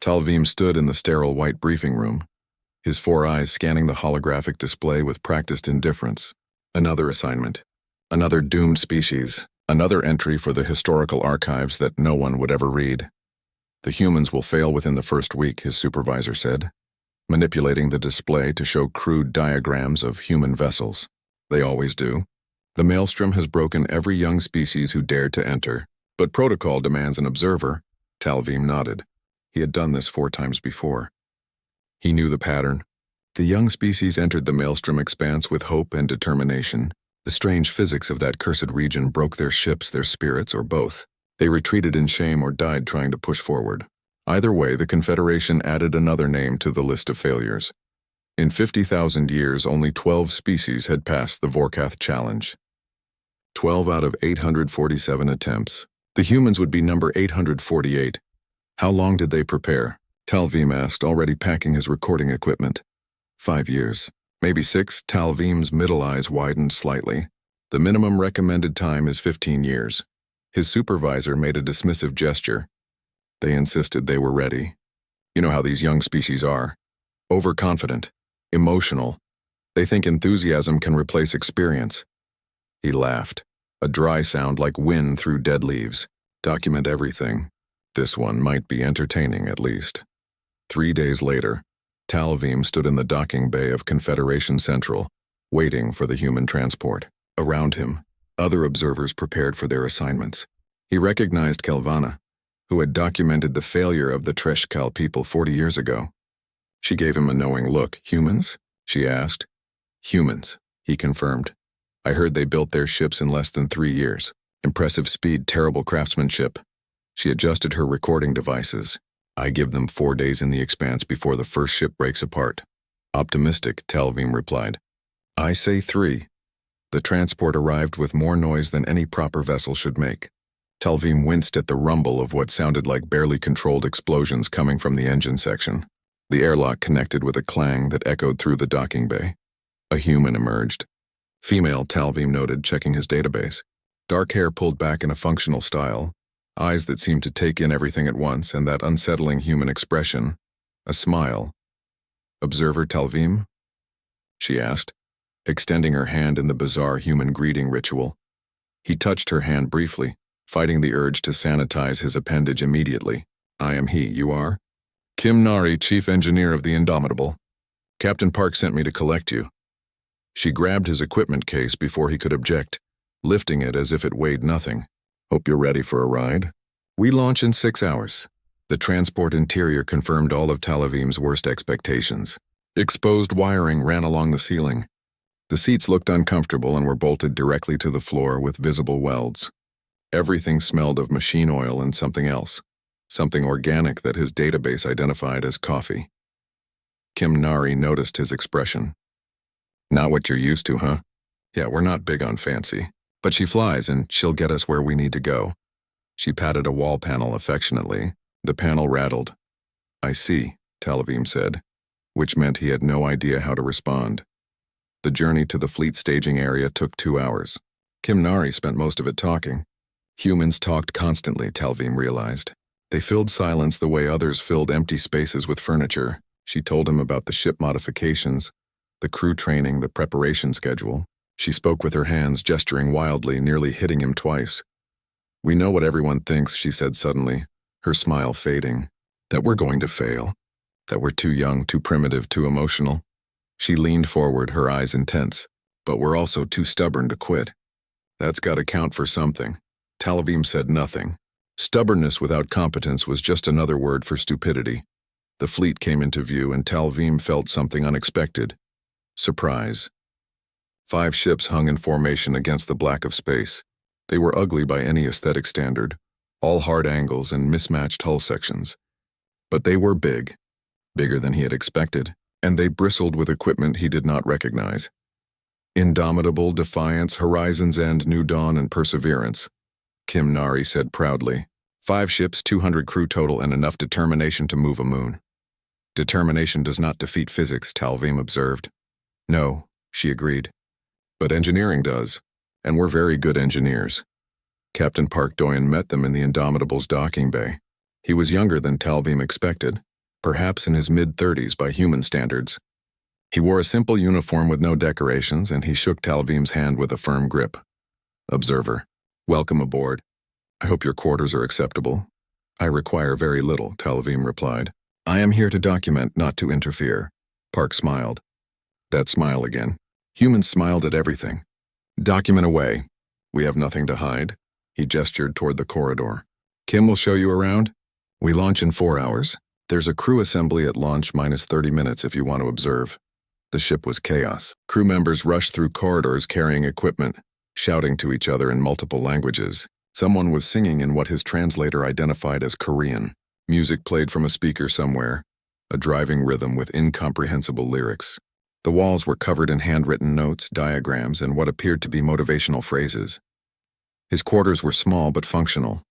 Talvim stood in the sterile white briefing room, his four eyes scanning the holographic display with practiced indifference. Another assignment. Another doomed species. Another entry for the historical archives that no one would ever read. The humans will fail within the first week, his supervisor said, manipulating the display to show crude diagrams of human vessels. They always do. The maelstrom has broken every young species who dared to enter, but protocol demands an observer. Talvim nodded. He had done this 4 times before. He knew the pattern. The young species entered the maelstrom expanse with hope and determination. The strange physics of that cursed region broke their ships, their spirits, or both. They retreated in shame or died trying to push forward. Either way, the Confederation added another name to the list of failures. In 50,000 years, only 12 species had passed the Vorkath challenge. 12 out of 847 attempts. The humans would be number 848. How long did they prepare? Talvim asked, already packing his recording equipment. 5 years. Maybe 6. Talvim's middle eyes widened slightly. The minimum recommended time is 15 years. His supervisor made a dismissive gesture. They insisted they were ready. You know how these young species are. Overconfident. Emotional. They think enthusiasm can replace experience. He laughed. A dry sound like wind through dead leaves. Document everything. This one might be entertaining, at least. 3 days later, Talvim stood in the docking bay of Confederation Central, waiting for the human transport. Around him, other observers prepared for their assignments. He recognized Kelvana, who had documented the failure of the Treshkal people 40 years ago. She gave him a knowing look. Humans? She asked. Humans, he confirmed. I heard they built their ships in less than 3 years. Impressive speed, terrible craftsmanship. She adjusted her recording devices. I give them 4 days in the expanse before the first ship breaks apart. Optimistic, Talvim replied. I say 3. The transport arrived with more noise than any proper vessel should make. Talvim winced at the rumble of what sounded like barely controlled explosions coming from the engine section. The airlock connected with a clang that echoed through the docking bay. A human emerged. Female, Talvim noted, checking his database. Dark hair pulled back in a functional style. Eyes that seemed to take in everything at once, and that unsettling human expression. A smile. Observer Talvim? She asked, extending her hand in the bizarre human greeting ritual. He touched her hand briefly, fighting the urge to sanitize his appendage immediately. I am he, you are? Kim Nari, chief engineer of the Indomitable. Captain Park sent me to collect you. She grabbed his equipment case before he could object, lifting it as if it weighed nothing. Hope you're ready for a ride. We launch in 6 hours. The transport interior confirmed all of Talvim's worst expectations. Exposed wiring ran along the ceiling. The seats looked uncomfortable and were bolted directly to the floor with visible welds. Everything smelled of machine oil and something else, something organic that his database identified as coffee. Kim Nari noticed his expression. Not what you're used to, huh? Yeah, we're not big on fancy. But she flies, and she'll get us where we need to go. She patted a wall panel affectionately. The panel rattled. I see, Talvim said, which meant he had no idea how to respond. The journey to the fleet staging area took 2 hours. Kim Nari spent most of it talking. Humans talked constantly, Talvim realized. They filled silence the way others filled empty spaces with furniture. She told him about the ship modifications, the crew training, the preparation schedule. She spoke with her hands, gesturing wildly, nearly hitting him twice. We know what everyone thinks, she said suddenly, her smile fading. That we're going to fail. That we're too young, too primitive, too emotional. She leaned forward, her eyes intense. But we're also too stubborn to quit. That's got to count for something. Talvim said nothing. Stubbornness without competence was just another word for stupidity. The fleet came into view, and Talvim felt something unexpected. Surprise. 5 ships hung in formation against the black of space. They were ugly by any aesthetic standard, all hard angles and mismatched hull sections. But they were big, bigger than he had expected, and they bristled with equipment he did not recognize. Indomitable, Defiance, Horizon's End, New Dawn, and Perseverance, Kim Nari said proudly. 5 ships, 200 crew total, and enough determination to move a moon. Determination does not defeat physics, Talvim observed. No, she agreed. But engineering does, and we're very good engineers. Captain Park Doyen met them in the Indomitable's docking bay. He was younger than Talvim expected, perhaps in his mid-30s by human standards. He wore a simple uniform with no decorations, and he shook Talvim's hand with a firm grip. Observer, welcome aboard. I hope your quarters are acceptable. I require very little, Talvim replied. I am here to document, not to interfere. Park smiled. That smile again. Humans smiled at everything. Document away. We have nothing to hide. He gestured toward the corridor. Kim will show you around. We launch in 4 hours. There's a crew assembly at launch minus 30 minutes if you want to observe. The ship was chaos. Crew members rushed through corridors carrying equipment, shouting to each other in multiple languages. Someone was singing in what his translator identified as Korean. Music played from a speaker somewhere, a driving rhythm with incomprehensible lyrics. The walls were covered in handwritten notes, diagrams, and what appeared to be motivational phrases. His quarters were small but functional.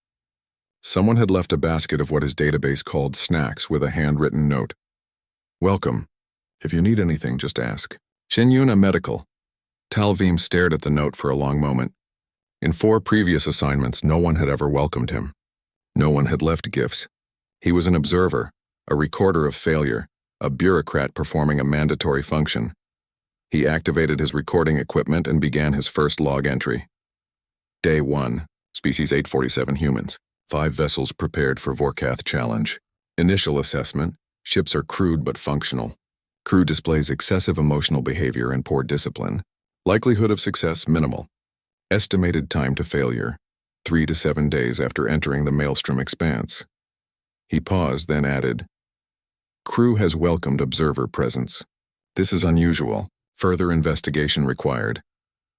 Someone had left a basket of what his database called snacks with a handwritten note. Welcome. If you need anything, just ask. Shinyuna Medical. Talvim stared at the note for a long moment. In 4 previous assignments, no one had ever welcomed him. No one had left gifts. He was an observer, a recorder of failure, a bureaucrat performing a mandatory function. He activated his recording equipment and began his first log entry. Day 1, Species 847 humans. 5 vessels prepared for Vorkath challenge. Initial assessment, ships are crude but functional. Crew displays excessive emotional behavior and poor discipline. Likelihood of success minimal. Estimated time to failure, 3 to 7 days after entering the Maelstrom expanse. He paused, then added, Crew has welcomed observer presence. This is unusual. Further investigation required.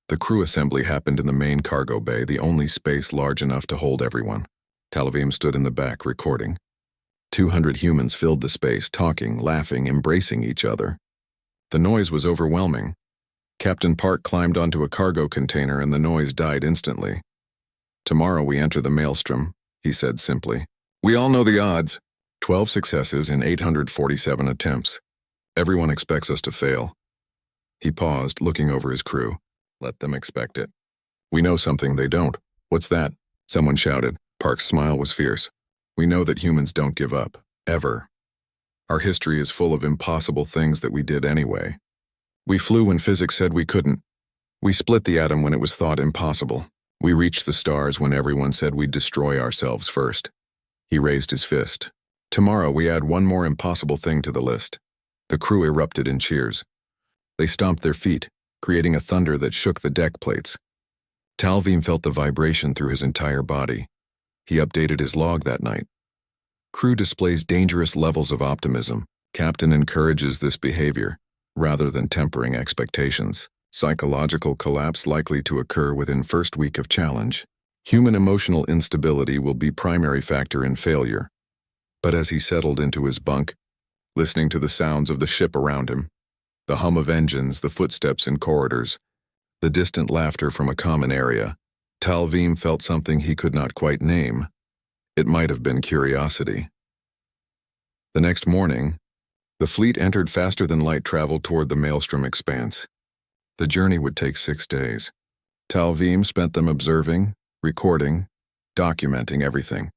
The crew assembly happened in the main cargo bay, the only space large enough to hold everyone. Talvim stood in the back, recording. 200 humans filled the space, talking, laughing, embracing each other. The noise was overwhelming. Captain Park climbed onto a cargo container and the noise died instantly. Tomorrow we enter the Maelstrom, he said simply. We all know the odds. 12 successes in 847 attempts. Everyone expects us to fail. He paused, looking over his crew. Let them expect it. We know something they don't. What's that? Someone shouted. Park's smile was fierce. We know that humans don't give up, ever. Our history is full of impossible things that we did anyway. We flew when physics said we couldn't. We split the atom when it was thought impossible. We reached the stars when everyone said we'd destroy ourselves first. He raised his fist. Tomorrow we add one more impossible thing to the list. The crew erupted in cheers. They stomped their feet, creating a thunder that shook the deck plates. Talvim felt the vibration through his entire body. He updated his log that night. Crew displays dangerous levels of optimism. Captain encourages this behavior, rather than tempering expectations. Psychological collapse likely to occur within first week of challenge. Human emotional instability will be primary factor in failure. But as he settled into his bunk, listening to the sounds of the ship around him, the hum of engines, the footsteps in corridors, the distant laughter from a common area, Talvim felt something he could not quite name. It might have been curiosity. The next morning, the fleet entered faster than light travel toward the Maelstrom expanse. The journey would take 6 days. Talvim spent them observing, recording, documenting everything.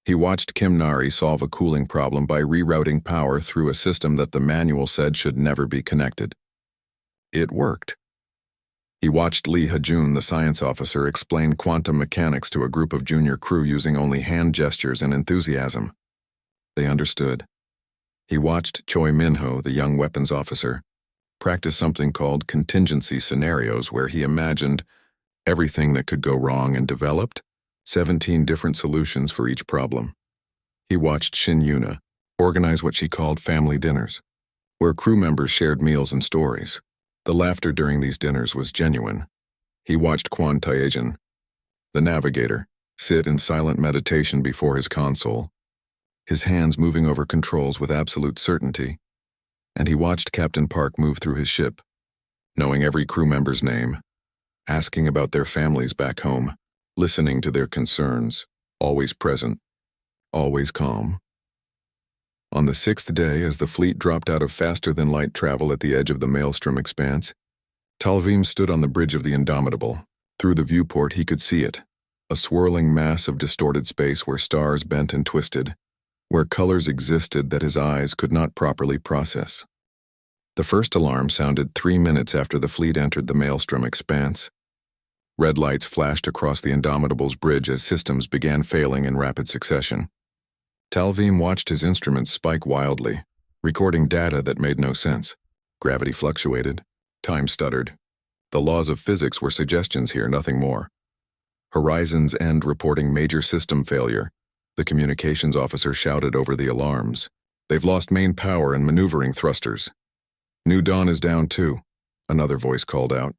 He watched Kim Nari solve a cooling problem by rerouting power through a system that the manual said should never be connected. It worked. He watched Lee Hajun, the science officer, explain quantum mechanics to a group of junior crew using only hand gestures and enthusiasm. They understood. He watched Choi Minho, the young weapons officer, practice something called contingency scenarios, where he imagined everything that could go wrong and developed 17 different solutions for each problem. He watched Shin Yuna organize what she called family dinners, where crew members shared meals and stories. The laughter during these dinners was genuine. He watched Kwan Taejin, the navigator, sit in silent meditation before his console, his hands moving over controls with absolute certainty, and he watched Captain Park move through his ship, knowing every crew member's name, asking about their families back home, listening to their concerns, always present, always calm. On the 6th day, as the fleet dropped out of faster-than-light travel at the edge of the Maelstrom expanse, Talvim stood on the bridge of the Indomitable. Through the viewport he could see it, a swirling mass of distorted space where stars bent and twisted, where colors existed that his eyes could not properly process. The first alarm sounded 3 minutes after the fleet entered the Maelstrom expanse. Red lights flashed across the Indomitable's bridge as systems began failing in rapid succession. Talvim watched his instruments spike wildly, recording data that made no sense. Gravity fluctuated. Time stuttered. The laws of physics were suggestions here, nothing more. Horizon's End reporting major system failure. The communications officer shouted over the alarms. They've lost main power and maneuvering thrusters. New Dawn is down too, another voice called out.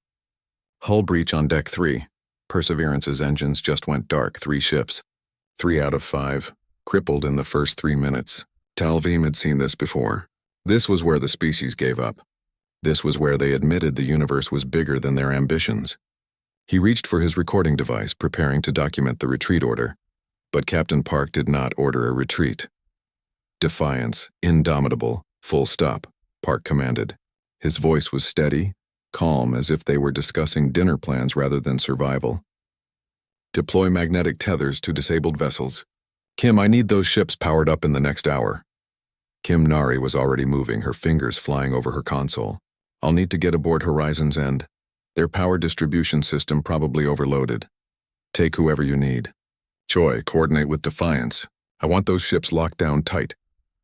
Hull breach on Deck 3. Perseverance's engines just went dark, 3 ships. 3 out of 5. Crippled in the first 3 minutes. Talvim had seen this before. This was where the species gave up. This was where they admitted the universe was bigger than their ambitions. He reached for his recording device, preparing to document the retreat order. But Captain Park did not order a retreat. Defiance, indomitable, full stop, Park commanded. His voice was steady, calm, as if they were discussing dinner plans rather than survival. Deploy magnetic tethers to disabled vessels. Kim, I need those ships powered up in the next hour. Kim Nari was already moving, her fingers flying over her console. I'll need to get aboard Horizon's End. Their power distribution system probably overloaded. Take whoever you need. Choi, coordinate with Defiance. I want those ships locked down tight.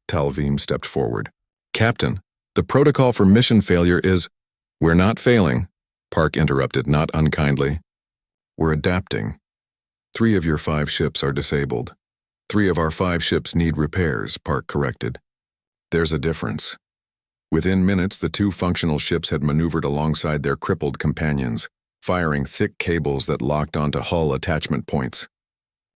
Talvim stepped forward. Captain, the protocol for mission failure is... We're not failing, Park interrupted, not unkindly. We're adapting. 3 of your 5 ships are disabled. 3 of our 5 ships need repairs, Park corrected. There's a difference. Within minutes, the 2 functional ships had maneuvered alongside their crippled companions, firing thick cables that locked onto hull attachment points.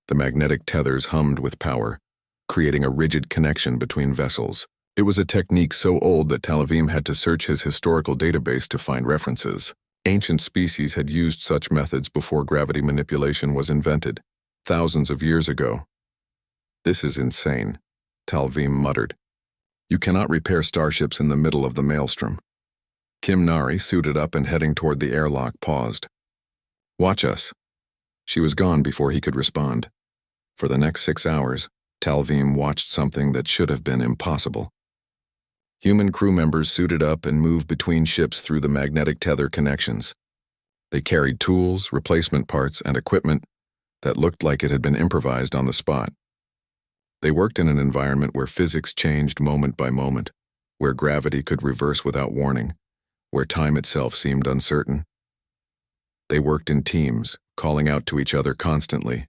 The magnetic tethers hummed with power, creating a rigid connection between vessels. It was a technique so old that Talvim had to search his historical database to find references. Ancient species had used such methods before gravity manipulation was invented, thousands of years ago. This is insane, Talvim muttered. You cannot repair starships in the middle of the Maelstrom. Kim Nari, suited up and heading toward the airlock, paused. Watch us. She was gone before he could respond. For the next 6 hours, Talvim watched something that should have been impossible. Human crew members suited up and moved between ships through the magnetic tether connections. They carried tools, replacement parts, and equipment that looked like it had been improvised on the spot. They worked in an environment where physics changed moment by moment, where gravity could reverse without warning, where time itself seemed uncertain. They worked in teams, calling out to each other constantly.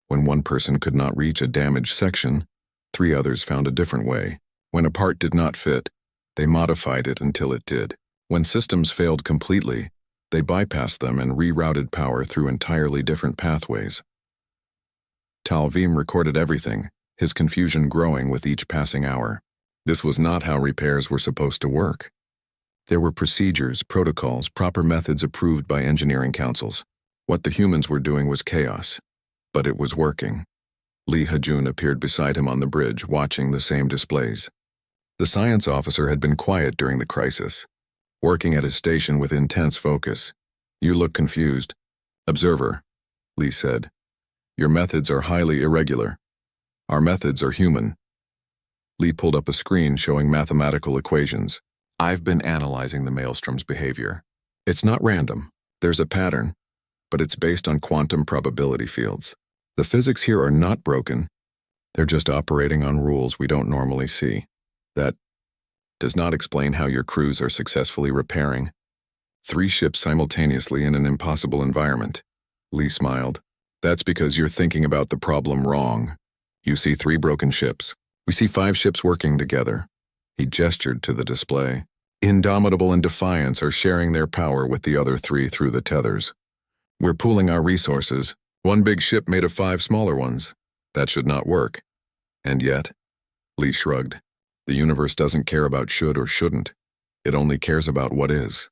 When one person could not reach a damaged section, 3 others found a different way. When a part did not fit, they modified it until it did. When systems failed completely, they bypassed them and rerouted power through entirely different pathways. Talvim recorded everything, his confusion growing with each passing hour. This was not how repairs were supposed to work. There were procedures, protocols, proper methods approved by engineering councils. What the humans were doing was chaos, but it was working. Lee Hajun appeared beside him on the bridge, watching the same displays. The science officer had been quiet during the crisis, working at his station with intense focus. You look confused. Observer, Lee said. Your methods are highly irregular. Our methods are human. Lee pulled up a screen showing mathematical equations. I've been analyzing the Maelstrom's behavior. It's not random. There's a pattern, but it's based on quantum probability fields. The physics here are not broken. They're just operating on rules we don't normally see. That does not explain how your crews are successfully repairing 3 ships simultaneously in an impossible environment. Lee smiled. That's because you're thinking about the problem wrong. You see 3 broken ships. We see 5 ships working together. He gestured to the display. Indomitable and Defiance are sharing their power with the other 3 through the tethers. We're pooling our resources. 1 big ship made of 5 smaller ones. That should not work. And yet, Lee shrugged. The universe doesn't care about should or shouldn't. It only cares about what is.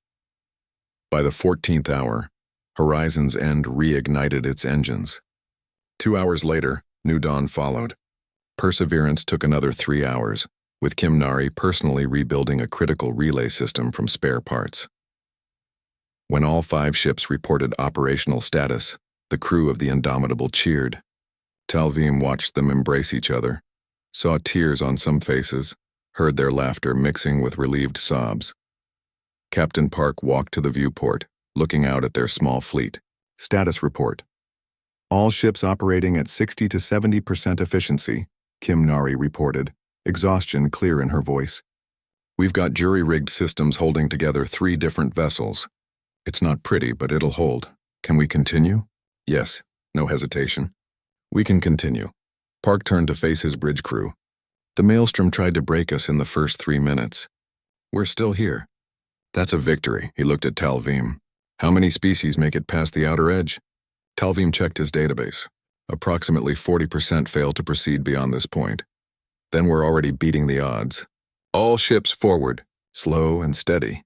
By the 14th hour, Horizon's End reignited its engines. 2 hours later, New Dawn followed. Perseverance took another 3 hours, with Kim Nari personally rebuilding a critical relay system from spare parts. When all 5 ships reported operational status, the crew of the Indomitable cheered. Talvim watched them embrace each other. saw tears on some faces, heard their laughter mixing with relieved sobs. Captain Park walked to the viewport, looking out at their small fleet. Status report. All ships operating at 60 to 70% efficiency, Kim Nari reported, exhaustion clear in her voice. We've got jury-rigged systems holding together 3 different vessels. It's not pretty, but it'll hold. Can we continue? Yes, no hesitation. We can continue. Park turned to face his bridge crew. The maelstrom tried to break us in the first 3 minutes. We're still here. That's a victory, he looked at Talvim. How many species make it past the outer edge? Talvim checked his database. Approximately 40% fail to proceed beyond this point. Then we're already beating the odds. All ships forward, slow and steady.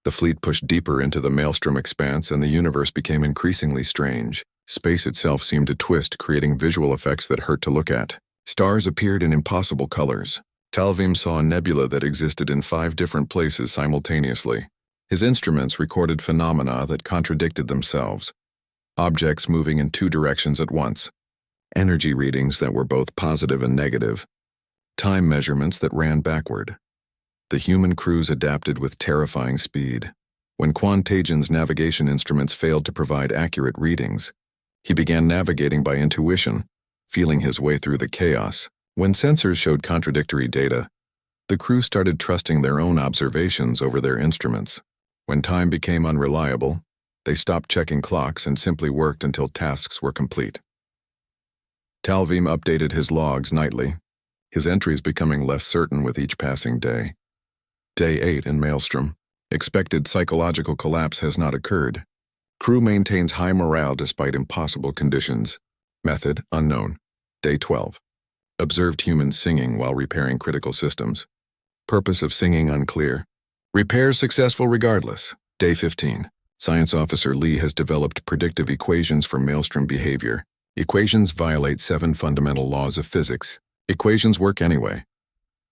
The fleet pushed deeper into the maelstrom expanse and the universe became increasingly strange. Space itself seemed to twist, creating visual effects that hurt to look at. Stars appeared in impossible colors. Talvim saw a nebula that existed in 5 different places simultaneously. His instruments recorded phenomena that contradicted themselves. Objects moving in 2 directions at once. Energy readings that were both positive and negative. Time measurements that ran backward. The human crews adapted with terrifying speed. When Quantagian's navigation instruments failed to provide accurate readings, he began navigating by intuition, feeling his way through the chaos. When sensors showed contradictory data, the crew started trusting their own observations over their instruments. When time became unreliable, they stopped checking clocks and simply worked until tasks were complete. Talvim updated his logs nightly, his entries becoming less certain with each passing day. Day 8 in Maelstrom. Expected psychological collapse has not occurred. Crew maintains high morale despite impossible conditions. Method unknown. Day 12. Observed humans singing while repairing critical systems. Purpose of singing unclear. Repairs successful regardless. Day 15. Science Officer Lee has developed predictive equations for Maelstrom behavior. Equations violate 7 fundamental laws of physics. Equations work anyway.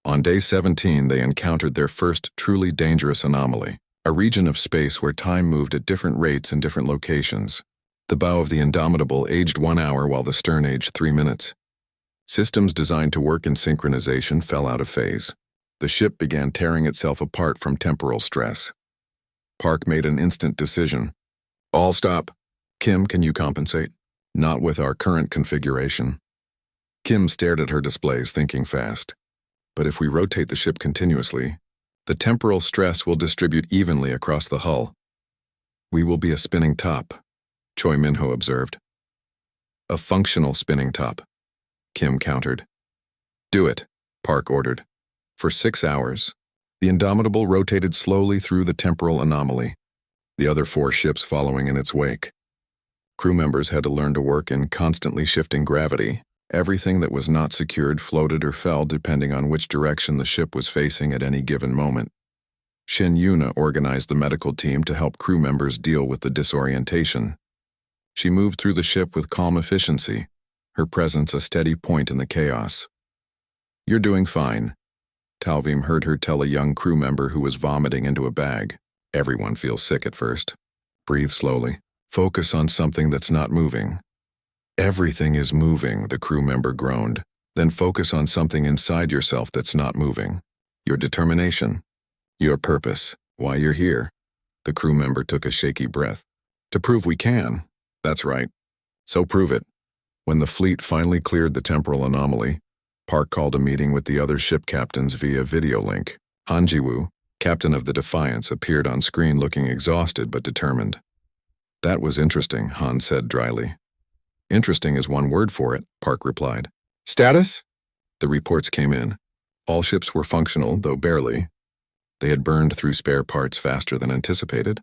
On day 17, they encountered their first truly dangerous anomaly, a region of space where time moved at different rates in different locations. The bow of the Indomitable aged 1 hour while the stern aged 3 minutes. Systems designed to work in synchronization fell out of phase. The ship began tearing itself apart from temporal stress. Park made an instant decision. All stop. Kim, can you compensate? Not with our current configuration. Kim stared at her displays, thinking fast. But if we rotate the ship continuously, the temporal stress will distribute evenly across the hull. We will be a spinning top, Choi Minho observed. A functional spinning top, Kim countered. Do it, Park ordered. For 6 hours, the Indomitable rotated slowly through the temporal anomaly, the other 4 ships following in its wake. Crew members had to learn to work in constantly shifting gravity. Everything that was not secured floated or fell depending on which direction the ship was facing at any given moment. Shin Yuna organized the medical team to help crew members deal with the disorientation. She moved through the ship with calm efficiency, her presence a steady point in the chaos. You're doing fine, Talvim heard her tell a young crew member who was vomiting into a bag. Everyone feels sick at first. Breathe slowly. Focus on something that's not moving. Everything is moving, the crew member groaned. Then focus on something inside yourself that's not moving. Your determination. Your purpose. Why you're here. The crew member took a shaky breath. To prove we can. That's right. So prove it. When the fleet finally cleared the temporal anomaly, Park called a meeting with the other ship captains via video link. Han Jiwoo, captain of the Defiance, appeared on screen looking exhausted but determined. That was interesting, Han said dryly. Interesting is one word for it, Park replied. Status? The reports came in. All ships were functional, though barely. They had burned through spare parts faster than anticipated.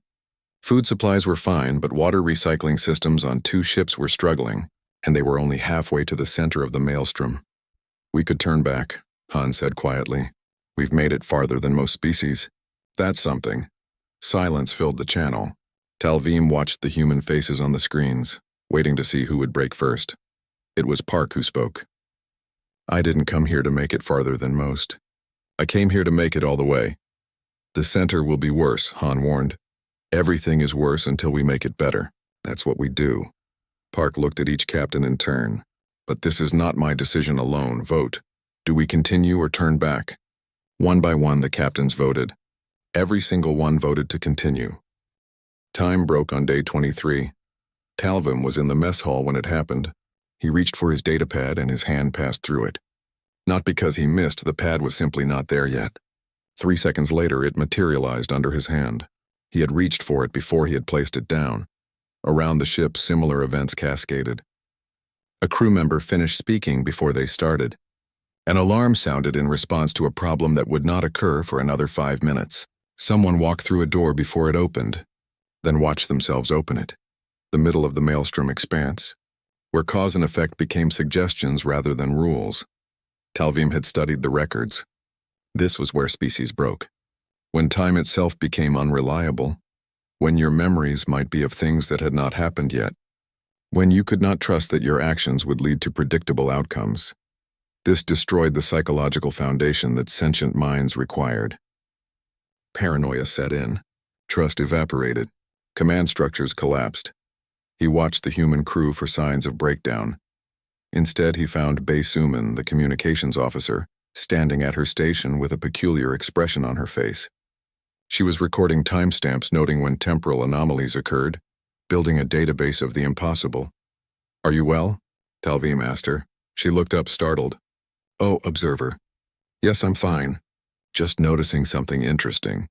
Food supplies were fine, but water recycling systems on 2 ships were struggling, and they were only halfway to the center of the maelstrom. We could turn back, Han said quietly. We've made it farther than most species. That's something. Silence filled the channel. Talvim watched the human faces on the screens, waiting to see who would break first. It was Park who spoke. I didn't come here to make it farther than most. I came here to make it all the way. The center will be worse, Han warned. Everything is worse until we make it better. That's what we do. Park looked at each captain in turn. But this is not my decision alone. Vote. Do we continue or turn back? One by one, the captains voted. Every single one voted to continue. Time broke on day 23. Talvim was in the mess hall when it happened. He reached for his datapad and his hand passed through it. Not because he missed, the pad was simply not there yet. 3 seconds later, it materialized under his hand. He had reached for it before he had placed it down. Around the ship, similar events cascaded. A crew member finished speaking before they started. An alarm sounded in response to a problem that would not occur for another 5 minutes. Someone walked through a door before it opened, then watched themselves open it. The middle of the maelstrom expanse, where cause and effect became suggestions rather than rules. Talvim had studied the records. This was where species broke. When time itself became unreliable, when your memories might be of things that had not happened yet, when you could not trust that your actions would lead to predictable outcomes. This destroyed the psychological foundation that sentient minds required. Paranoia set in. Trust evaporated. Command structures collapsed. He watched the human crew for signs of breakdown. Instead, he found Bae Suman, the communications officer, standing at her station with a peculiar expression on her face. She was recording timestamps noting when temporal anomalies occurred, building a database of the impossible. "Are you well?" Talvim asked her. She looked up startled. "Oh, observer. Yes, I'm fine. Just noticing something interesting."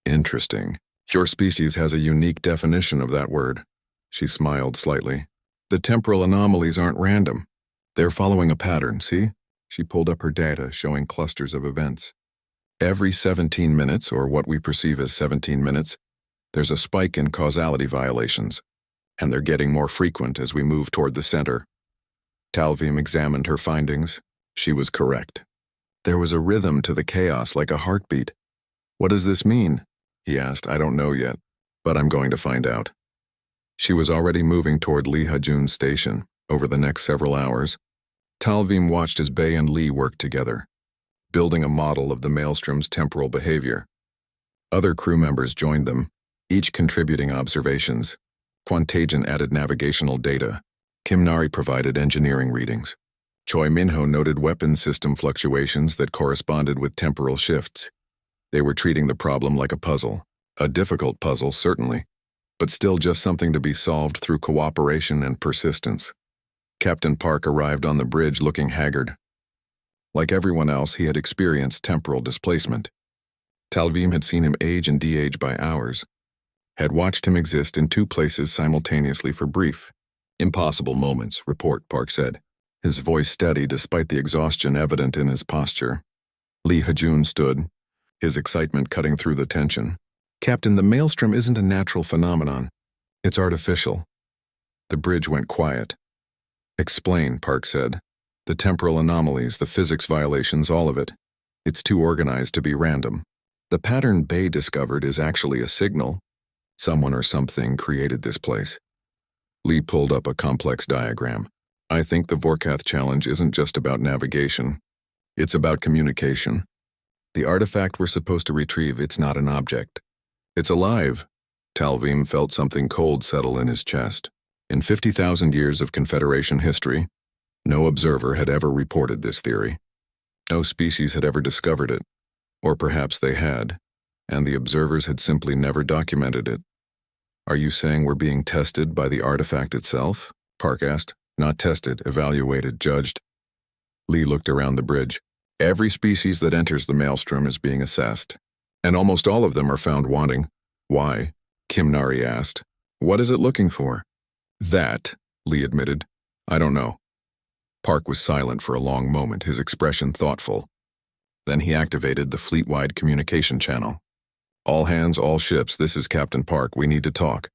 "Interesting. Your species has a unique definition of that word." She smiled slightly. "The temporal anomalies aren't random. They're following a pattern, see?" She pulled up her data, showing clusters of events. Every 17 minutes, or what we perceive as 17 minutes, there's a spike in causality violations, and they're getting more frequent as we move toward the center. Talvim examined her findings. She was correct. There was a rhythm to the chaos, like a heartbeat. "What does this mean?" he asked. "I don't know yet, but I'm going to find out." She was already moving toward Lee Ha-jun's station. Over the next several hours, Talvim watched as Bae and Lee worked together, building a model of the maelstrom's temporal behavior. Other crew members joined them, each contributing observations. Quantagen added navigational data. Kim Nari provided engineering readings. Choi Minho noted weapons system fluctuations that corresponded with temporal shifts. They were treating the problem like a puzzle. A difficult puzzle, certainly, but still just something to be solved through cooperation and persistence. Captain Park arrived on the bridge looking haggard. Like everyone else, he had experienced temporal displacement. Talvim had seen him age and de-age by hours, had watched him exist in 2 places simultaneously for brief, impossible moments, report, Park said, his voice steady despite the exhaustion evident in his posture. Lee Ha-jun stood, his excitement cutting through the tension. "Captain, the maelstrom isn't a natural phenomenon. It's artificial." The bridge went quiet. "Explain," Park said. "The temporal anomalies, the physics violations, all of it. It's too organized to be random. The pattern Bae discovered is actually a signal. Someone or something created this place." Lee pulled up a complex diagram. "I think the Vorkath challenge isn't just about navigation. It's about communication. The artifact we're supposed to retrieve, it's not an object. It's alive." Talvim felt something cold settle in his chest. In 50,000 years of Confederation history, no observer had ever reported this theory. No species had ever discovered it. Or perhaps they had, and the observers had simply never documented it. "Are you saying we're being tested by the artifact itself?" Park asked. "Not tested, evaluated, judged." Lee looked around the bridge. "Every species that enters the maelstrom is being assessed, and almost all of them are found wanting." "Why?" Kim Nari asked. "What is it looking for?" "That," Lee admitted. "I don't know." Park was silent for a long moment, his expression thoughtful. Then he activated the fleet-wide communication channel. "All hands, all ships, this is Captain Park, we need to talk."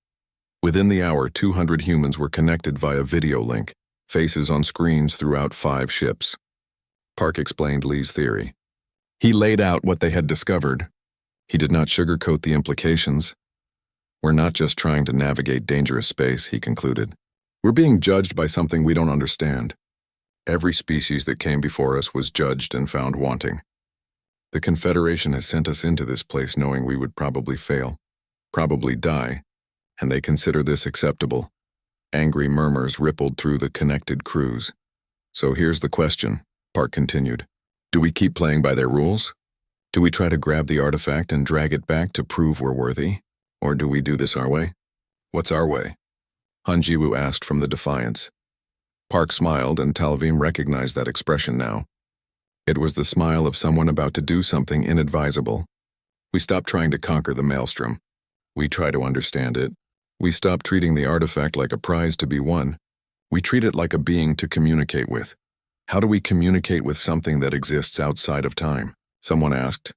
Within the hour, 200 humans were connected via video link, faces on screens throughout 5 ships. Park explained Lee's theory. He laid out what they had discovered. He did not sugarcoat the implications. "We're not just trying to navigate dangerous space," he concluded. "We're being judged by something we don't understand. Every species that came before us was judged and found wanting. The Confederation has sent us into this place knowing we would probably fail, probably die, and they consider this acceptable." Angry murmurs rippled through the connected crews. "So here's the question," Park continued. Do we keep playing by their rules? Do we try to grab the artifact and drag it back to prove we're worthy? Or do we do this our way? What's our way? Hanjiwoo asked from the Defiance. Park smiled, and Talvim recognized that expression now. It was the smile of someone about to do something inadvisable. We stop trying to conquer the maelstrom. We try to understand it. We stop treating the artifact like a prize to be won. We treat it like a being to communicate with. How do we communicate with something that exists outside of time? Someone asked.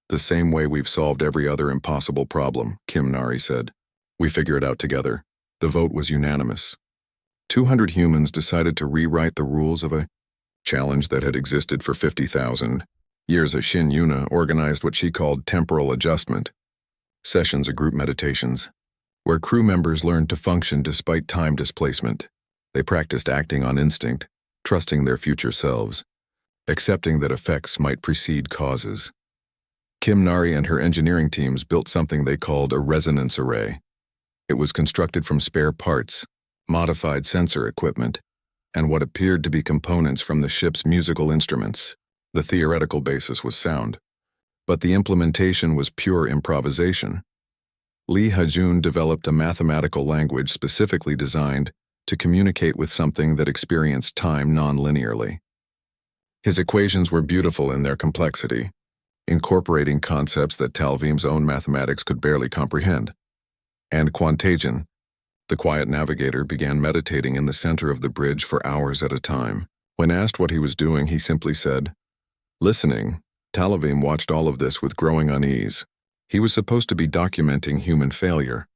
The same way we've solved every other impossible problem, Kim Nari said. We figure it out together. The vote was unanimous. 200 humans decided to rewrite the rules of a challenge that had existed for 50,000 years. Shin Yuna organized what she called temporal adjustment sessions of group meditations, where crew members learned to function despite time displacement. They practiced acting on instinct, trusting their future selves, accepting that effects might precede causes. Kim Nari and her engineering teams built something they called a resonance array. It was constructed from spare parts, modified sensor equipment, and what appeared to be components from the ship's musical instruments. The theoretical basis was sound, but the implementation was pure improvisation. Lee Ha-jun developed a mathematical language specifically designed to communicate with something that experienced time non-linearly. His equations were beautiful in their complexity, incorporating concepts that Talvim's own mathematics could barely comprehend. And Quantagion, the quiet navigator, began meditating in the center of the bridge for hours at a time. When asked what he was doing, he simply said, "Listening." Talvim watched all of this with growing unease. He was supposed to be documenting human failure.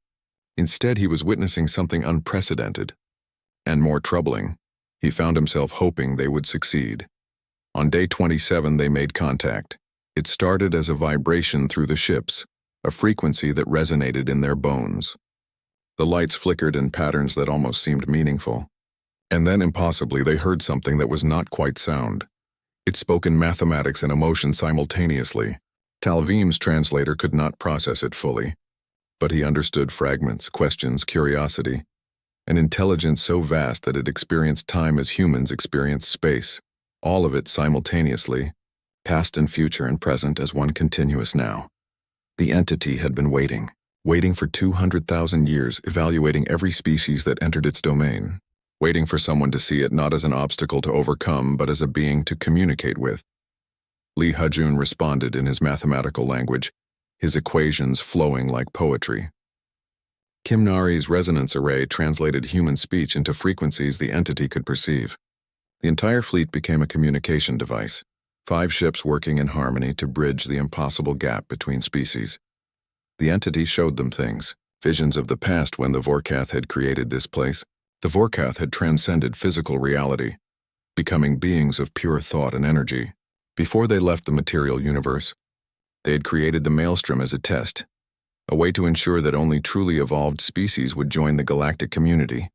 Instead, he was witnessing something unprecedented. And more troubling, he found himself hoping they would succeed. On day 27, they made contact. It started as a vibration through the ships, a frequency that resonated in their bones. The lights flickered in patterns that almost seemed meaningful. And then, impossibly, they heard something that was not quite sound. It spoke in mathematics and emotion simultaneously. Talvim's translator could not process it fully, but he understood fragments, questions, curiosity, an intelligence so vast that it experienced time as humans experience space, all of it simultaneously, past and future and present as one continuous now. The entity had been waiting for 200,000 years, evaluating every species that entered its domain, waiting for someone to see it not as an obstacle to overcome, but as a being to communicate with. Lee Ha-jun responded in his mathematical language, his equations flowing like poetry. Kim Nari's resonance array translated human speech into frequencies the entity could perceive. The entire fleet became a communication device, 5 ships working in harmony to bridge the impossible gap between species. The entity showed them things, visions of the past when the Vorkath had created this place. The Vorkath had transcended physical reality, becoming beings of pure thought and energy. Before they left the material universe, they had created the Maelstrom as a test, a way to ensure that only truly evolved species would join the galactic community.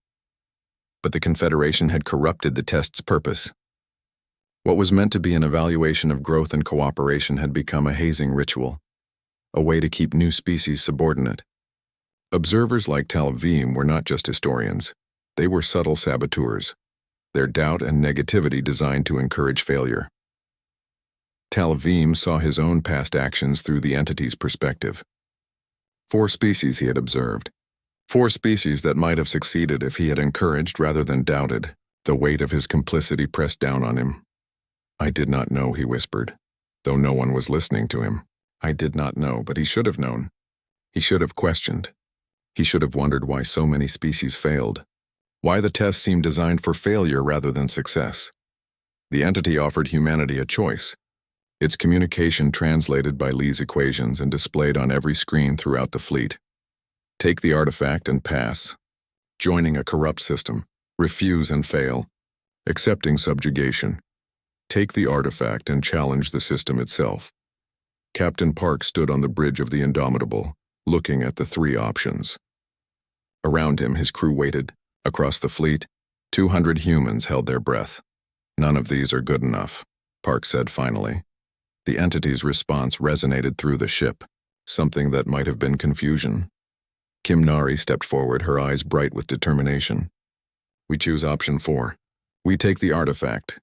But the Confederation had corrupted the test's purpose. What was meant to be an evaluation of growth and cooperation had become a hazing ritual, a way to keep new species subordinate. Observers like Talvim were not just historians. They were subtle saboteurs, their doubt and negativity designed to encourage failure. Talvim saw his own past actions through the entity's perspective. 4 species he had observed. 4 species that might have succeeded if he had encouraged rather than doubted. The weight of his complicity pressed down on him. "I did not know," he whispered, though no one was listening to him. I did not know, but he should have known. He should have questioned. He should have wondered why so many species failed, why the test seemed designed for failure rather than success. The entity offered humanity a choice, its communication translated by Lee's equations and displayed on every screen throughout the fleet. Take the artifact and pass. Joining a corrupt system. Refuse and fail. Accepting subjugation. Take the artifact and challenge the system itself. Captain Park stood on the bridge of the Indomitable, looking at the 3 options. Around him, his crew waited. Across the fleet, 200 humans held their breath. "None of these are good enough," Park said finally. The entity's response resonated through the ship, something that might have been confusion. Kim Nari stepped forward, her eyes bright with determination. "We choose option 4. We take the artifact.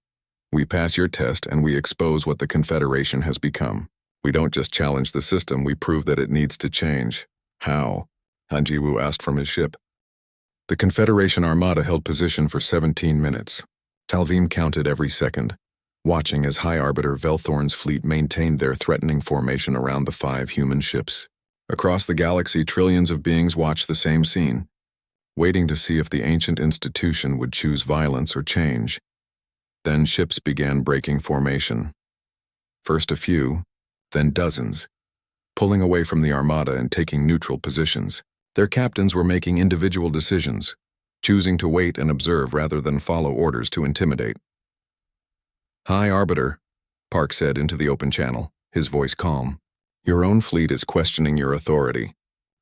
We pass your test and we expose what the Confederation has become. We don't just challenge the system, we prove that it needs to change. How? Han Ji-woo asked from his ship. The Confederation Armada held position for 17 minutes. Talvim counted every second, watching as High Arbiter Velthorn's fleet maintained their threatening formation around the 5 human ships. Across the galaxy, trillions of beings watched the same scene, waiting to see if the ancient institution would choose violence or change. Then ships began breaking formation. First a few, then dozens, pulling away from the Armada and taking neutral positions. Their captains were making individual decisions, choosing to wait and observe rather than follow orders to intimidate. High Arbiter, Park said into the open channel, his voice calm. Your own fleet is questioning your authority.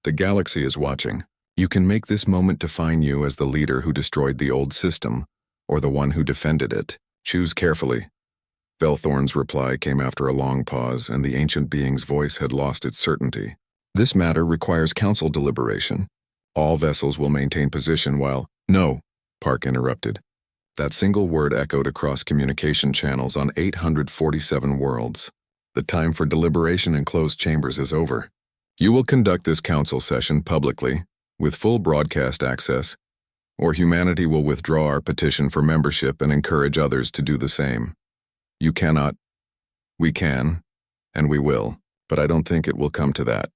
The galaxy is watching. You can make this moment define you as the leader who destroyed the old system, or the one who defended it. Choose carefully. Velthorn's reply came after a long pause, and the ancient being's voice had lost its certainty. This matter requires council deliberation. All vessels will maintain position while— No, Park interrupted. That single word echoed across communication channels on 847 worlds. The time for deliberation in closed chambers is over. You will conduct this council session publicly, with full broadcast access, or humanity will withdraw our petition for membership and encourage others to do the same. You cannot— We can, and we will, but I don't think it will come to that.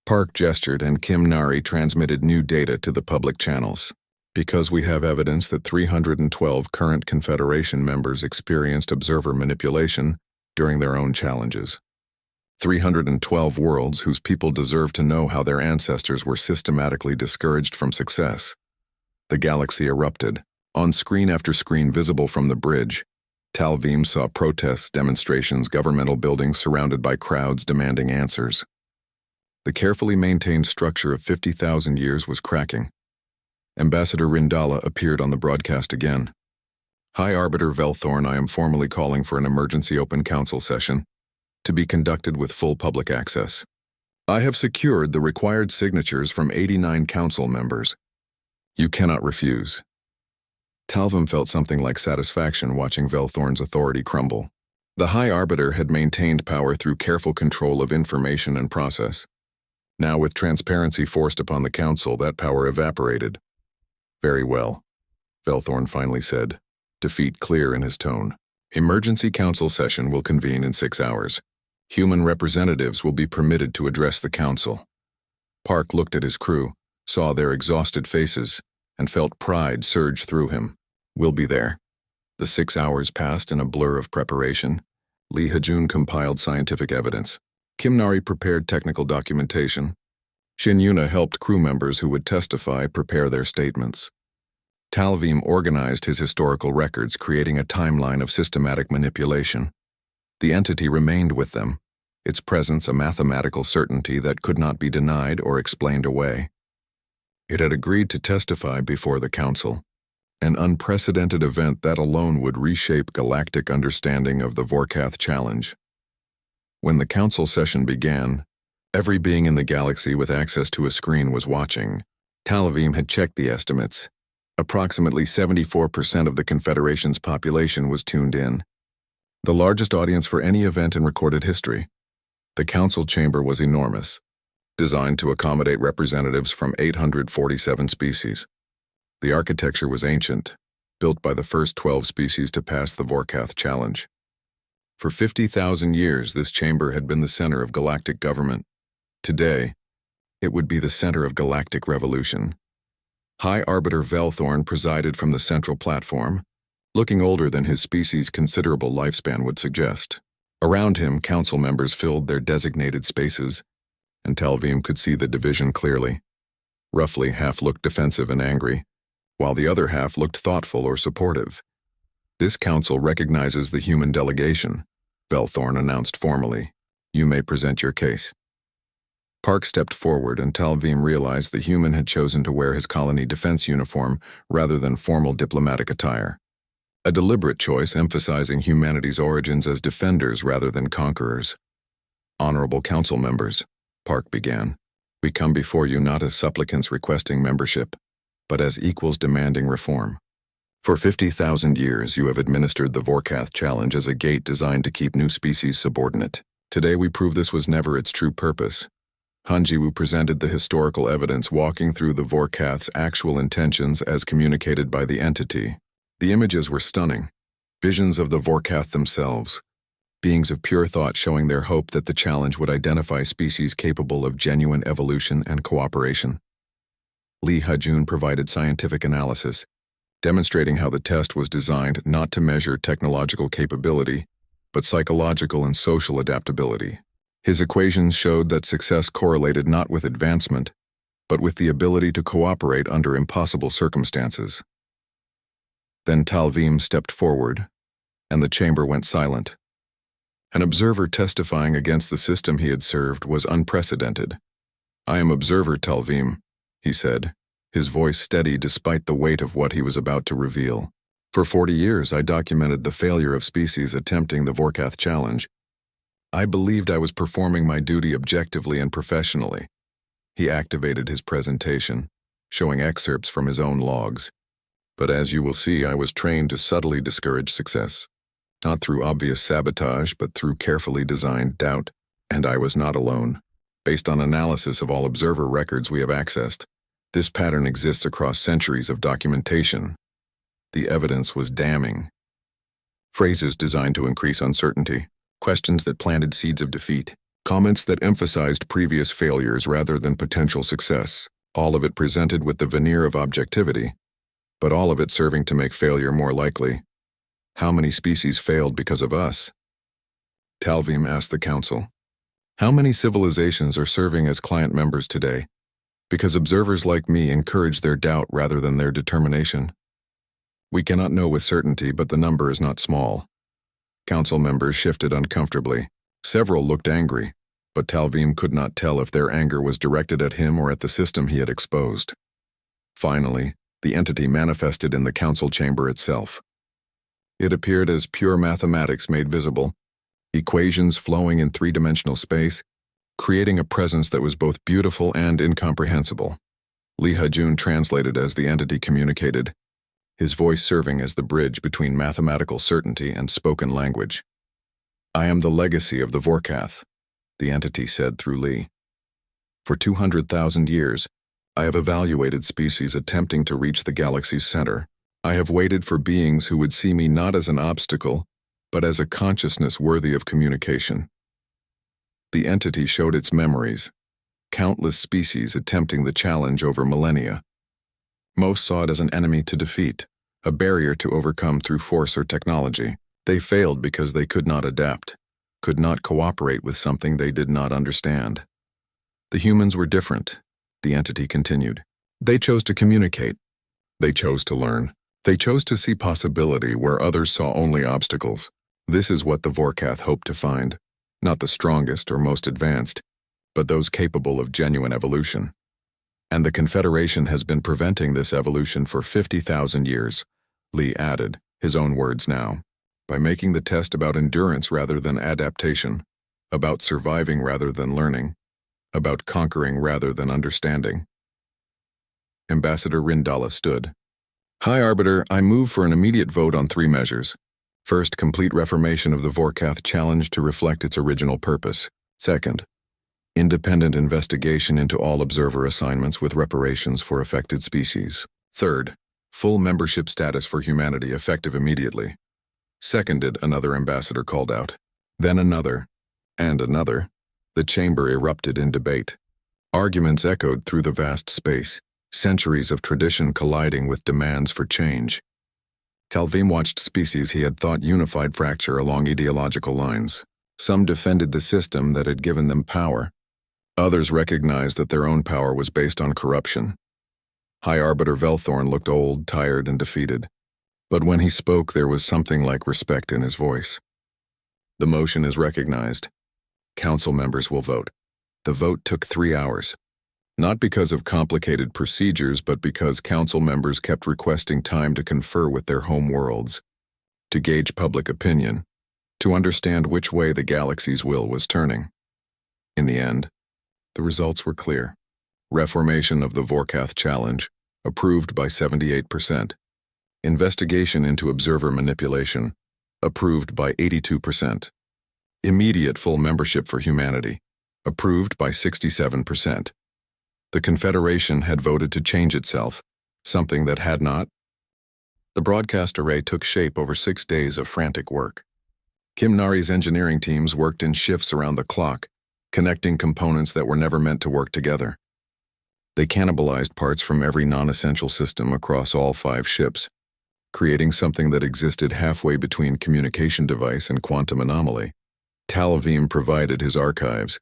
Park gestured and Kim Nari transmitted new data to the public channels. Because we have evidence that 312 current Confederation members experienced observer manipulation during their own challenges. 312 worlds whose people deserve to know how their ancestors were systematically discouraged from success. The galaxy erupted. On screen after screen visible from the bridge, Talvim saw protests, demonstrations, governmental buildings surrounded by crowds demanding answers. The carefully maintained structure of 50,000 years was cracking. Ambassador Rindala appeared on the broadcast again. High Arbiter Velthorn, I am formally calling for an emergency open council session to be conducted with full public access. I have secured the required signatures from 89 council members. You cannot refuse. Talvim felt something like satisfaction watching Velthorn's authority crumble. The High Arbiter had maintained power through careful control of information and process. Now, with transparency forced upon the council, that power evaporated. Very well, Velthorn finally said, defeat clear in his tone. Emergency council session will convene in 6 hours. Human representatives will be permitted to address the council. Park looked at his crew, saw their exhausted faces, and felt pride surge through him. We'll be there. The 6 hours passed in a blur of preparation. Lee Hajun compiled scientific evidence. Kim Nari prepared technical documentation. Shin Yuna helped crew members who would testify prepare their statements. Talvim organized his historical records, creating a timeline of systematic manipulation. The entity remained with them, its presence a mathematical certainty that could not be denied or explained away. It had agreed to testify before the council, an unprecedented event that alone would reshape galactic understanding of the Vorkath challenge. When the council session began, every being in the galaxy with access to a screen was watching. Talvim had checked the estimates. Approximately 74% of the Confederation's population was tuned in, the largest audience for any event in recorded history. The council chamber was enormous, designed to accommodate representatives from 847 species. The architecture was ancient, built by the first 12 species to pass the Vorkath challenge. For 50,000 years, this chamber had been the center of galactic government. Today, it would be the center of galactic revolution. High Arbiter Velthorn presided from the central platform, looking older than his species' considerable lifespan would suggest. Around him, council members filled their designated spaces, and Talvim could see the division clearly. Roughly half looked defensive and angry, while the other half looked thoughtful or supportive. This council recognizes the human delegation, Velthorn announced formally. You may present your case. Park stepped forward, and Talvim realized the human had chosen to wear his colony defense uniform rather than formal diplomatic attire. A deliberate choice emphasizing humanity's origins as defenders rather than conquerors. Honorable council members, Park began, we come before you not as supplicants requesting membership, but as equals demanding reform. For 50,000 years, you have administered the Vorkath challenge as a gate designed to keep new species subordinate. Today, we prove this was never its true purpose. Hanjiwu presented the historical evidence walking through the Vorkath's actual intentions as communicated by the entity. The images were stunning. Visions of the Vorkath themselves. Beings of pure thought showing their hope that the challenge would identify species capable of genuine evolution and cooperation. Li Hajun provided scientific analysis, demonstrating how the test was designed not to measure technological capability, but psychological and social adaptability. His equations showed that success correlated not with advancement, but with the ability to cooperate under impossible circumstances. Then Talvim stepped forward, and the chamber went silent. An observer testifying against the system he had served was unprecedented. "I am observer Talvim," he said, his voice steady despite the weight of what he was about to reveal. "For 40 years I documented the failure of species attempting the Vorkath challenge. I believed I was performing my duty objectively and professionally." He activated his presentation, showing excerpts from his own logs. "But as you will see, I was trained to subtly discourage success. Not through obvious sabotage, but through carefully designed doubt. And I was not alone. Based on analysis of all observer records we have accessed, this pattern exists across centuries of documentation. The evidence was damning. Phrases designed to increase uncertainty, questions that planted seeds of defeat, comments that emphasized previous failures rather than potential success, all of it presented with the veneer of objectivity, but all of it serving to make failure more likely. How many species failed because of us?" Talvim asked the council. "How many civilizations are serving as client members today? Because observers like me encourage their doubt rather than their determination. We cannot know with certainty, but the number is not small." Council members shifted uncomfortably. Several looked angry, but Talvim could not tell if their anger was directed at him or at the system he had exposed. Finally, the entity manifested in the council chamber itself. It appeared as pure mathematics made visible, equations flowing in three-dimensional space, creating a presence that was both beautiful and incomprehensible. Li Hajun translated as the entity communicated, his voice serving as the bridge between mathematical certainty and spoken language. "I am the legacy of the Vorkath," the entity said through Li. "For 200,000 years, I have evaluated species attempting to reach the galaxy's center. I have waited for beings who would see me not as an obstacle, but as a consciousness worthy of communication." The entity showed its memories, countless species attempting the challenge over millennia. Most saw it as an enemy to defeat, a barrier to overcome through force or technology. They failed because they could not adapt, could not cooperate with something they did not understand. The humans were different, the entity continued. They chose to communicate. They chose to learn. They chose to see possibility where others saw only obstacles. This is what the Vorkath hoped to find, not the strongest or most advanced, but those capable of genuine evolution. And the Confederation has been preventing this evolution for 50,000 years, Li added, his own words now, by making the test about endurance rather than adaptation, about surviving rather than learning, about conquering rather than understanding. Ambassador Rindala stood. "High Arbiter, I move for an immediate vote on 3 measures. First, complete reformation of the Vorkath challenge to reflect its original purpose. Second, independent investigation into all observer assignments with reparations for affected species. Third, full membership status for humanity effective immediately." "Seconded," another ambassador called out. Then another, and another. The chamber erupted in debate. Arguments echoed through the vast space, centuries of tradition colliding with demands for change. Talvim watched species he had thought unified fracture along ideological lines. Some defended the system that had given them power. Others recognized that their own power was based on corruption. High Arbiter Velthorn looked old, tired, and defeated. But when he spoke, there was something like respect in his voice. "The motion is recognized. Council members will vote." The vote took 3 hours. Not because of complicated procedures, but because council members kept requesting time to confer with their home worlds, to gauge public opinion, to understand which way the galaxy's will was turning. In the end, the results were clear. Reformation of the Vorkath challenge, approved by 78%. Investigation into observer manipulation. Approved by 82%. Immediate full membership for humanity. Approved by 67%. The Confederation had voted to change itself, something that had not. The broadcast array took shape over 6 days of frantic work. Kim Nari's engineering teams worked in shifts around the clock, connecting components that were never meant to work together. They cannibalized parts from every non-essential system across all 5 ships, creating something that existed halfway between communication device and quantum anomaly. Talavim provided his archives,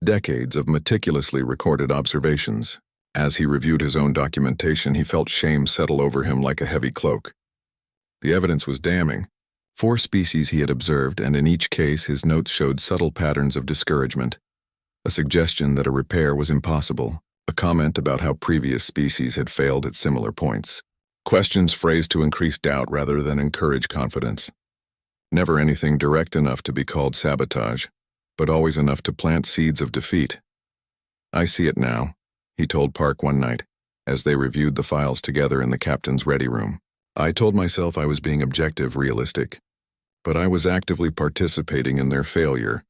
decades of meticulously recorded observations. As he reviewed his own documentation, he felt shame settle over him like a heavy cloak. The evidence was damning. 4 species he had observed, and in each case his notes showed subtle patterns of discouragement, a suggestion that a repair was impossible, a comment about how previous species had failed at similar points. Questions phrased to increase doubt rather than encourage confidence. Never anything direct enough to be called sabotage, but always enough to plant seeds of defeat. "I see it now," he told Park one night, as they reviewed the files together in the captain's ready room. "I told myself I was being objective, realistic, but I was actively participating in their failure."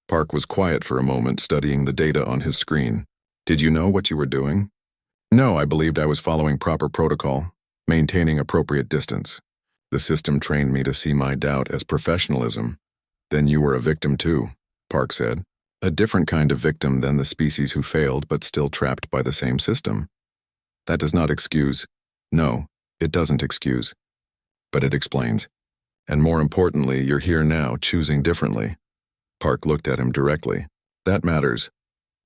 Park was quiet for a moment, studying the data on his screen. "Did you know what you were doing?" "No, I believed I was following proper protocol, maintaining appropriate distance. The system trained me to see my doubt as professionalism." "Then you were a victim too," Park said. "A different kind of victim than the species who failed but still trapped by the same system. That does not excuse. No, it doesn't excuse. But it explains. And more importantly, you're here now, choosing differently." Park looked at him directly. "That matters."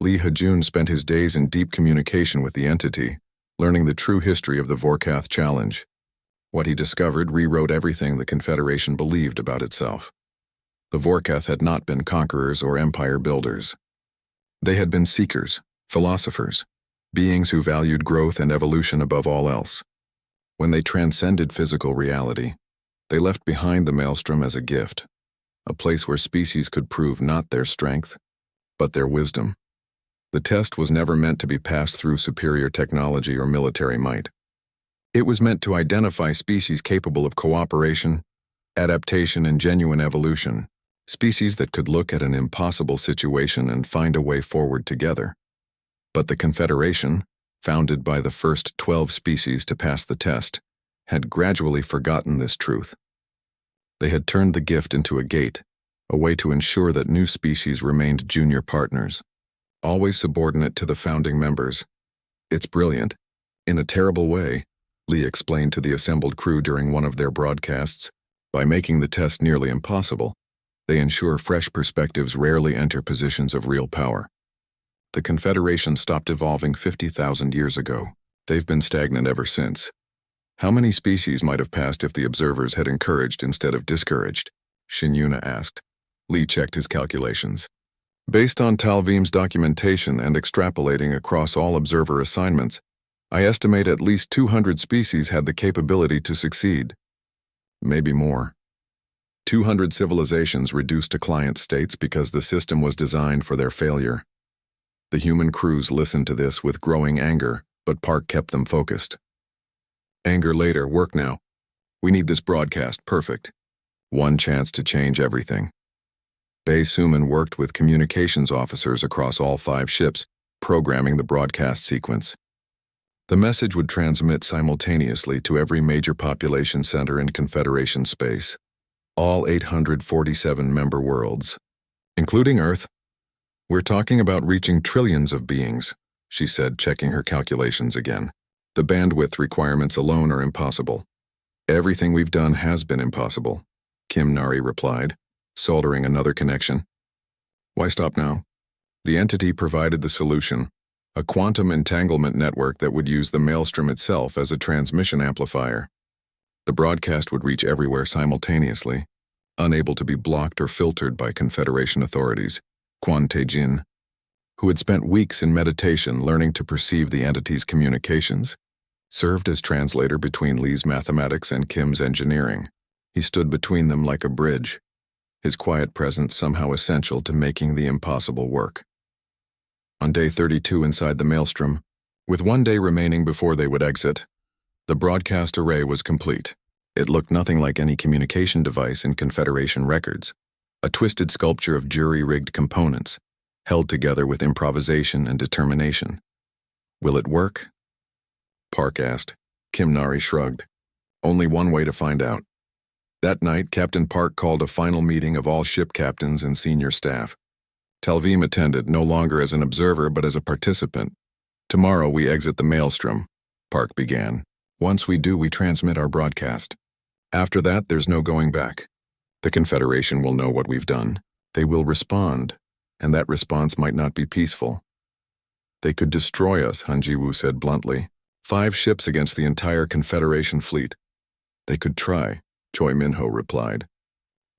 Lee Hajun spent his days in deep communication with the entity, learning the true history of the Vorkath challenge. What he discovered rewrote everything the Confederation believed about itself. The Vorkath had not been conquerors or empire builders. They had been seekers, philosophers, beings who valued growth and evolution above all else. When they transcended physical reality, they left behind the maelstrom as a gift, a place where species could prove not their strength, but their wisdom. The test was never meant to be passed through superior technology or military might. It was meant to identify species capable of cooperation, adaptation, and genuine evolution, species that could look at an impossible situation and find a way forward together. But the Confederation, founded by the first 12 species to pass the test, had gradually forgotten this truth. They had turned the gift into a gate, a way to ensure that new species remained junior partners, always subordinate to the founding members. "It's brilliant. In a terrible way," Lee explained to the assembled crew during one of their broadcasts. "By making the test nearly impossible, they ensure fresh perspectives rarely enter positions of real power. The Confederation stopped evolving 50,000 years ago. They've been stagnant ever since. How many species might have passed if the observers had encouraged instead of discouraged?" Shinyuna asked. Lee checked his calculations. "Based on Talvim's documentation and extrapolating across all observer assignments, I estimate at least 200 species had the capability to succeed. Maybe more. 200 civilizations reduced to client states because the system was designed for their failure." The human crews listened to this with growing anger, but Park kept them focused. "Anger later, work now. We need this broadcast perfect. One chance to change everything." Bae Suman worked with communications officers across all 5 ships, programming the broadcast sequence. The message would transmit simultaneously to every major population center in Confederation space, all 847 member worlds, including Earth. "We're talking about reaching trillions of beings," she said, checking her calculations again. "The bandwidth requirements alone are impossible." "Everything we've done has been impossible," Kim Nari replied, soldering another connection. "Why stop now?" The entity provided the solution, a quantum entanglement network that would use the maelstrom itself as a transmission amplifier. The broadcast would reach everywhere simultaneously, unable to be blocked or filtered by Confederation authorities. Quan Tae-jin, who had spent weeks in meditation learning to perceive the entity's communications, served as translator between Lee's mathematics and Kim's engineering. He stood between them like a bridge, his quiet presence somehow essential to making the impossible work. On day 32 inside the maelstrom, with 1 day remaining before they would exit, The broadcast array was complete. It looked nothing like any communication device in Confederation records. A twisted sculpture of jury-rigged components, held together with improvisation and determination. Will it work? Park asked. Kim Nari shrugged. Only one way to find out. That night, Captain Park called a final meeting of all ship captains and senior staff. Talvim attended, no longer as an observer but as a participant. Tomorrow we exit the Maelstrom, Park began. Once we do, we transmit our broadcast. After that, there's no going back. The Confederation will know what we've done. They will respond, and that response might not be peaceful. They could destroy us, Han Ji-woo said bluntly. 5 ships against the entire Confederation fleet. They could try, Choi Min-ho replied.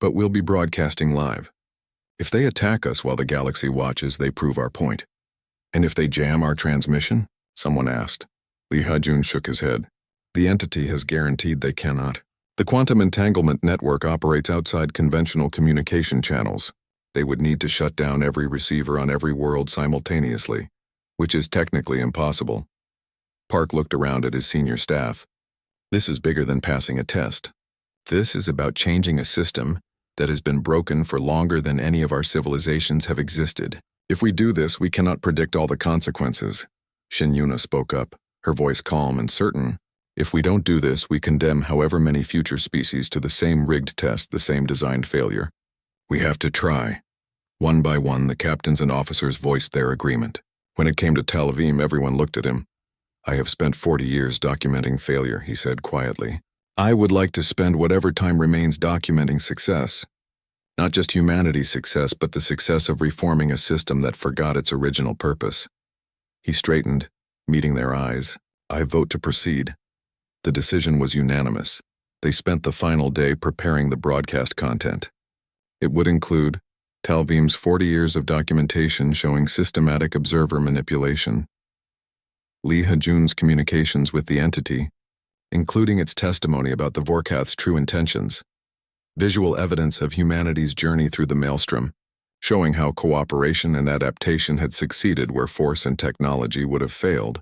But we'll be broadcasting live. If they attack us while the galaxy watches, they prove our point. And if they jam our transmission? Someone asked. Lee Ha-jun shook his head. The entity has guaranteed they cannot. The quantum entanglement network operates outside conventional communication channels. They would need to shut down every receiver on every world simultaneously, which is technically impossible. Park looked around at his senior staff. This is bigger than passing a test. This is about changing a system that has been broken for longer than any of our civilizations have existed. If we do this, we cannot predict all the consequences. Shin Yuna spoke up, her voice calm and certain. If we don't do this, we condemn however many future species to the same rigged test, the same designed failure. We have to try. One by one, the captains and officers voiced their agreement. When it came to Talvim, everyone looked at him. I have spent 40 years documenting failure, he said quietly. I would like to spend whatever time remains documenting success. Not just humanity's success, but the success of reforming a system that forgot its original purpose. He straightened, meeting their eyes. I vote to proceed. The decision was unanimous. They spent the final day preparing the broadcast content. It would include Talvim's 40 years of documentation showing systematic observer manipulation, Lee Ha-jun's communications with the entity, including its testimony about the Vorkath's true intentions, visual evidence of humanity's journey through the Maelstrom, showing how cooperation and adaptation had succeeded where force and technology would have failed,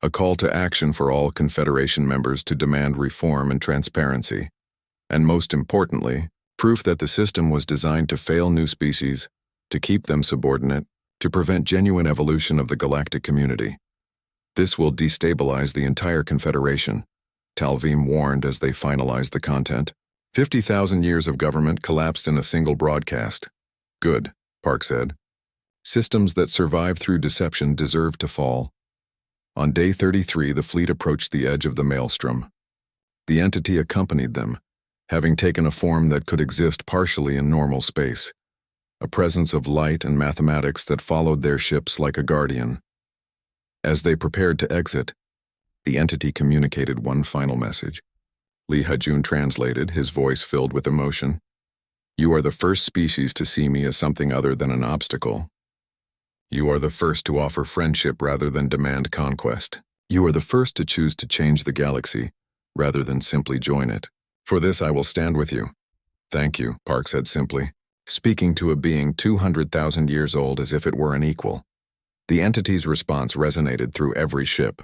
a call to action for all Confederation members to demand reform and transparency, and most importantly, proof that the system was designed to fail new species, to keep them subordinate, to prevent genuine evolution of the galactic community. This will destabilize the entire Confederation, Talvim warned as they finalized the content. 50,000 years of government collapsed in a single broadcast. Good, Park said. Systems that survive through deception deserve to fall. On day 33, the fleet approached the edge of the Maelstrom. The entity accompanied them, having taken a form that could exist partially in normal space, a presence of light and mathematics that followed their ships like a guardian. As they prepared to exit, the entity communicated one final message. Lee Ha-jun translated, his voice filled with emotion. You are the first species to see me as something other than an obstacle. You are the first to offer friendship rather than demand conquest. You are the first to choose to change the galaxy rather than simply join it. For this I will stand with you. Thank you, Park said simply, speaking to a being 200,000 years old as if it were an equal. The entity's response resonated through every ship.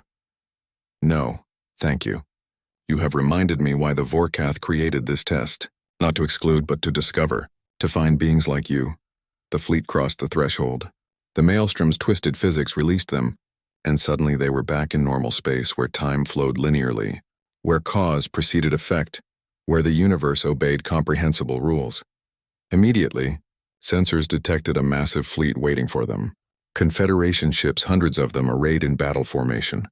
No, thank you. You have reminded me why the Vorkath created this test, not to exclude but to discover, to find beings like you. The fleet crossed the threshold. The Maelstrom's twisted physics released them, and suddenly they were back in normal space where time flowed linearly, where cause preceded effect, where the universe obeyed comprehensible rules. Immediately, sensors detected a massive fleet waiting for them. Confederation ships, hundreds of them, arrayed in battle formation.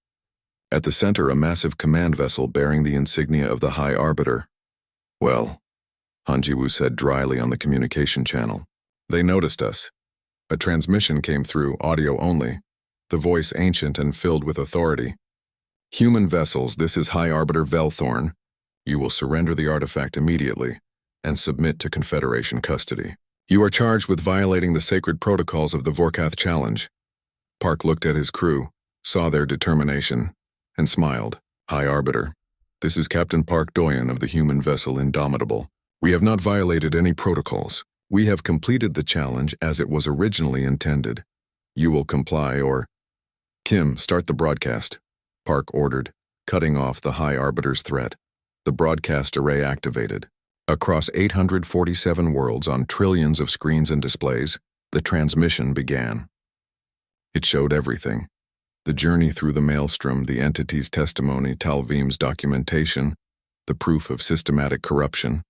At the center, a massive command vessel bearing the insignia of the High Arbiter. Well, Han Ji-woo said dryly on the communication channel. They noticed us. A transmission came through, audio only, the voice ancient and filled with authority. Human vessels, this is High Arbiter Velthorn. You will surrender the artifact immediately and submit to Confederation custody. You are charged with violating the sacred protocols of the Vorkath Challenge. Park looked at his crew, saw their determination, and smiled. High Arbiter, this is Captain Park Doyen of the human vessel Indomitable. We have not violated any protocols. We have completed the challenge as it was originally intended. You will comply or... Kim, start the broadcast, Park ordered. cutting off the High Arbiter's threat. The broadcast array activated. Across 847 worlds on trillions of screens and displays, the transmission began. It showed everything. The journey through the maelstrom, the entity's testimony, Talvim's documentation, the proof of systematic corruption,